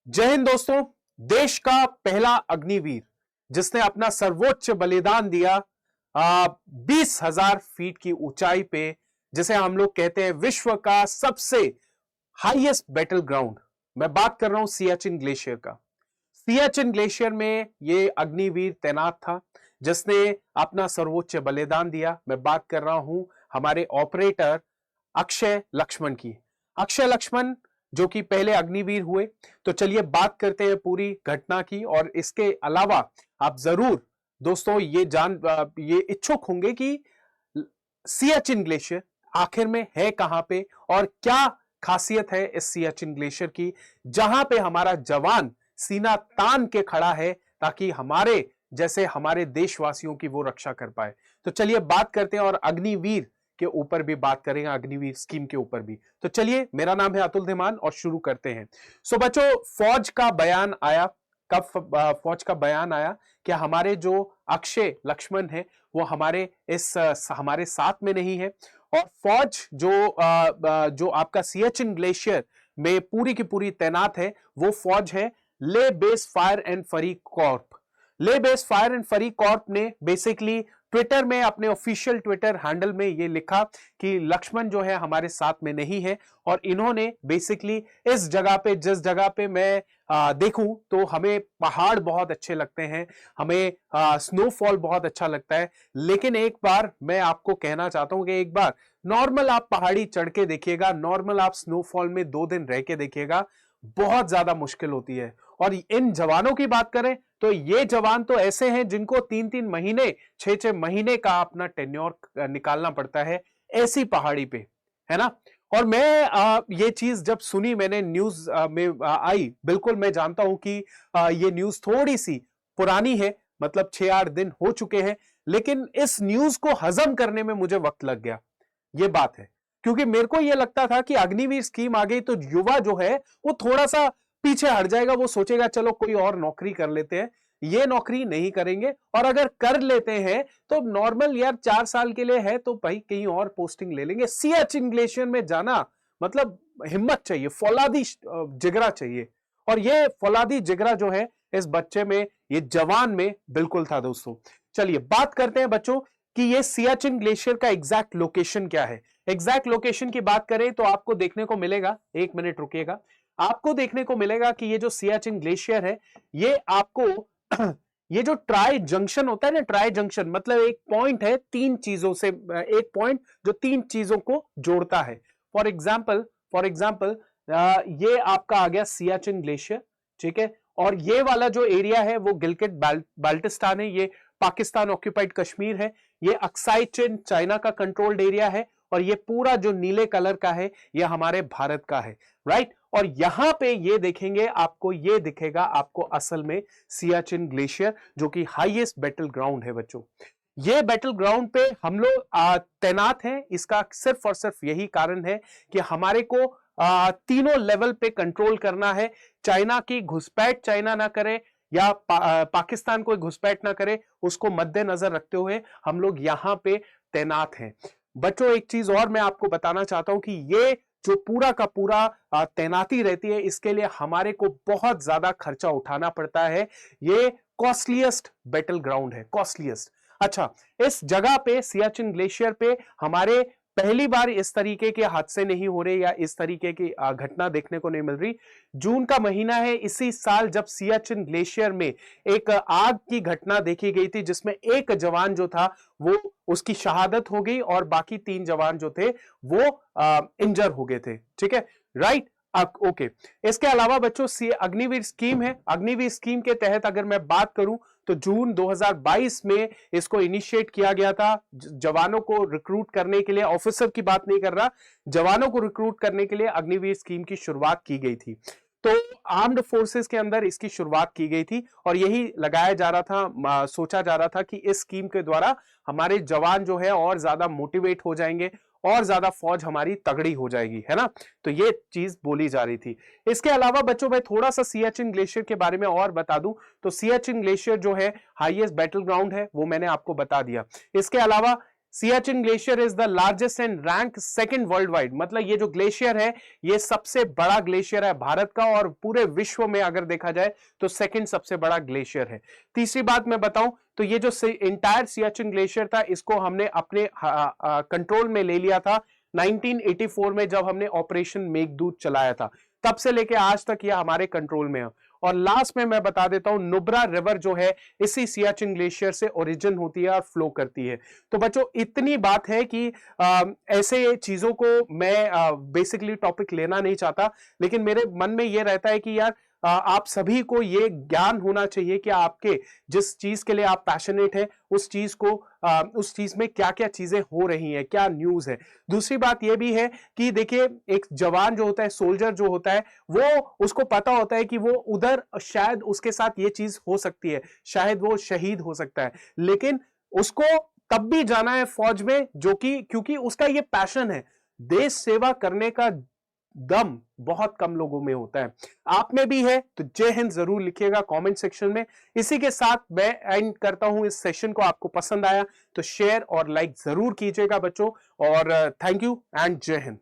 जय हिंद दोस्तों। देश का पहला अग्निवीर जिसने अपना सर्वोच्च बलिदान दिया 20,000 फीट की ऊंचाई पे, जिसे हम लोग कहते हैं विश्व का सबसे हाईएस्ट बैटल ग्राउंड। मैं बात कर रहा हूं सियाचिन ग्लेशियर का। सियाचिन ग्लेशियर में ये अग्निवीर तैनात था जिसने अपना सर्वोच्च बलिदान दिया। मैं बात कर रहा हूं हमारे ऑपरेटर अक्षय लक्ष्मण की। अक्षय लक्ष्मण जो कि पहले अग्निवीर हुए। तो चलिए बात करते हैं पूरी घटना की। और इसके अलावा आप जरूर दोस्तों ये इच्छुक होंगे कि सियाचिन ग्लेशियर आखिर में है कहां पे और क्या खासियत है इस सियाचिन ग्लेशियर की, जहां पे हमारा जवान सीना तान के खड़ा है ताकि हमारे देशवासियों की वो रक्षा कर पाए। तो चलिए बात करते हैं और अग्निवीर के ऊपर भी बात करेंगे, अग्निवीर स्कीम के ऊपर भी। तो चलिए, मेरा नाम है अतुल धीमान और शुरू करते हैं। सो बच्चों, फौज का बयान आया। कब फौज का बयान आया कि हमारे जो अक्षय लक्ष्मण है वो हमारे साथ में नहीं है। और फौज जो आपका सियाचिन ग्लेशियर में पूरी की पूरी तैनात है, वो फौज है ले बेस फायर एंड फरी कॉर्प। ले बेस फायर एंड फरी कॉर्प ने बेसिकली ट्विटर में, अपने ऑफिशियल ट्विटर हैंडल में ये लिखा कि लक्ष्मण जो है हमारे साथ में नहीं है। और इन्होंने बेसिकली इस जगह पे, जिस जगह पे मैं देखूं तो हमें पहाड़ बहुत अच्छे लगते हैं, हमें स्नोफॉल बहुत अच्छा लगता है। लेकिन एक बार मैं आपको कहना चाहता हूं कि एक बार नॉर्मल आप पहाड़ी चढ़ के देखिएगा, नॉर्मल आप स्नोफॉल में 2 दिन रह के देखिएगा, बहुत ज्यादा मुश्किल होती है। और इन जवानों की बात करें तो ये जवान तो ऐसे हैं जिनको 3-3 महीने, 6-6 महीने का अपना टेन्योर निकालना पड़ता है ऐसी पहाड़ी पे, है ना। और मैं ये चीज जब सुनी, मैंने न्यूज में आई, बिल्कुल मैं जानता हूं कि ये न्यूज थोड़ी सी पुरानी है, मतलब 6-8 दिन हो चुके हैं, लेकिन इस न्यूज को हजम करने में मुझे वक्त लग गया। ये बात है, क्योंकि मेरे को यह लगता था कि अग्निवीर स्कीम आ गई तो युवा जो है वो थोड़ा सा पीछे हट जाएगा, वो सोचेगा चलो कोई और नौकरी कर लेते हैं। ये नौकरी नहीं करेंगे, और अगर कर लेते हैं तो नॉर्मल यार 4 साल के लिए है तो भाई कहीं और पोस्टिंग ले लेंगे। सियाचिन ग्लेशियर में जाना मतलब हिम्मत चाहिए, फौलादी जिगरा चाहिए। और ये फौलादी जिगरा जो है इस बच्चे में, ये जवान में बिल्कुल था दोस्तों। चलिए बात करते हैं बच्चों कि ये सियाचिन ग्लेशियर का एग्जैक्ट लोकेशन क्या है। एग्जैक्ट लोकेशन की बात करें तो आपको देखने को मिलेगा, 1 मिनट रुकिएगा, आपको देखने को मिलेगा कि ये जो सियाचिन ग्लेशियर है, ये आपको ये जो ट्राई जंक्शन होता है ना, ट्राई जंक्शन मतलब एक पॉइंट है 3 चीजों से, एक पॉइंट जो 3 चीजों को जोड़ता है। फॉर एग्जाम्पल ये आपका आ गया सियाचिन ग्लेशियर, ठीक है। और ये वाला जो एरिया है वो गिलगिट बाल्टिस्तान है, ये पाकिस्तान ऑक्यूपाइड कश्मीर है। ये अक्साई चिन चाइना का कंट्रोल्ड एरिया है। और ये पूरा जो नीले कलर का है ये हमारे भारत का है, राइट। और यहां पे ये देखेंगे आपको, ये दिखेगा आपको असल में सियाचिन ग्लेशियर, जो कि हाईएस्ट बैटल ग्राउंड है बच्चों। ये बैटल ग्राउंड पे हम लोग तैनात हैं। इसका सिर्फ और सिर्फ यही कारण है कि हमारे को तीनों लेवल पे कंट्रोल करना है। चाइना की घुसपैठ चाइना ना करे, या पाकिस्तान कोई घुसपैठ ना करे, उसको मद्देनजर रखते हुए हम लोग यहां पे तैनात हैं बच्चों। एक चीज और मैं आपको बताना चाहता हूं कि ये जो पूरा का पूरा तैनाती रहती है, इसके लिए हमारे को बहुत ज्यादा खर्चा उठाना पड़ता है। ये कॉस्टलीएस्ट बैटल ग्राउंड है, कॉस्टलीएस्ट। अच्छा, इस जगह पे सियाचिन ग्लेशियर पे हमारे पहली बार इस तरीके के हादसे नहीं हो रहे या इस तरीके की घटना देखने को नहीं मिल रही। जून का महीना है, इसी साल जब सियाचिन ग्लेशियर में एक आग की घटना देखी गई थी, जिसमें एक जवान जो था वो, उसकी शहादत हो गई और बाकी 3 जवान जो थे वो इंजर हो गए थे, ठीक है, राइट। ओके, इसके अलावा बच्चों अग्निवीर स्कीम है। अग्निवीर स्कीम के तहत अगर मैं बात करूं तो जून 2022 में इसको इनिशिएट किया गया था। जवानों को रिक्रूट करने के लिए, ऑफिसर की बात नहीं कर रहा, जवानों को रिक्रूट करने के लिए अग्निवीर स्कीम की शुरुआत की गई थी। तो आर्म्ड फोर्सेस के अंदर इसकी शुरुआत की गई थी और यही लगाया जा रहा था, सोचा जा रहा था कि इस स्कीम के द्वारा हमारे जवान जो है और ज्यादा मोटिवेट हो जाएंगे और ज्यादा फौज हमारी तगड़ी हो जाएगी, है ना। तो ये चीज बोली जा रही थी। इसके अलावा बच्चों मैं थोड़ा सा सियाचिन ग्लेशियर के बारे में और बता दूं तो सियाचिन ग्लेशियर जो है हाईएस्ट बैटल ग्राउंड है, वो मैंने आपको बता दिया। इसके अलावा Siachen glacier is the largest and rank second world wide, मतलब ये जो ग्लेशियर है ये सबसे बड़ा ग्लेशियर है भारत का, और पूरे विश्व में अगर देखा जाए तो सेकंड सबसे बड़ा ग्लेशियर है। तीसरी बात मैं बताऊं तो ये जो इंटायर सियाचिन ग्लेशियर था इसको हमने अपने कंट्रोल में ले लिया था 1984 में, जब हमने ऑपरेशन मेघदूत चलाया था, तब से लेके आज तक ये हमारे कंट्रोल में है। और लास्ट में मैं बता देता हूं नुब्रा रिवर जो है इसी सियाचिन ग्लेशियर से ओरिजिन होती है और फ्लो करती है। तो बच्चों इतनी बात है कि ऐसे चीजों को मैं बेसिकली टॉपिक लेना नहीं चाहता, लेकिन मेरे मन में ये रहता है कि यार आप सभी को ये ज्ञान होना चाहिए कि आपके जिस चीज के लिए आप पैशनेट हैं उस चीज को उस चीज में क्या क्या चीजें हो रही हैं, क्या न्यूज है। दूसरी बात यह भी है कि देखिए एक जवान जो होता है, सोल्जर जो होता है, वो उसको पता होता है कि वो उधर शायद उसके साथ ये चीज हो सकती है, शायद वो शहीद हो सकता है, लेकिन उसको तब भी जाना है फौज में, जो कि क्योंकि उसका ये पैशन है। देश सेवा करने का दम बहुत कम लोगों में होता है। आप में भी है तो जय हिंद जरूर लिखिएगा कमेंट सेक्शन में। इसी के साथ मैं एंड करता हूं इस सेशन को। आपको पसंद आया तो शेयर और लाइक जरूर कीजिएगा बच्चों, और थैंक यू एंड जय हिंद।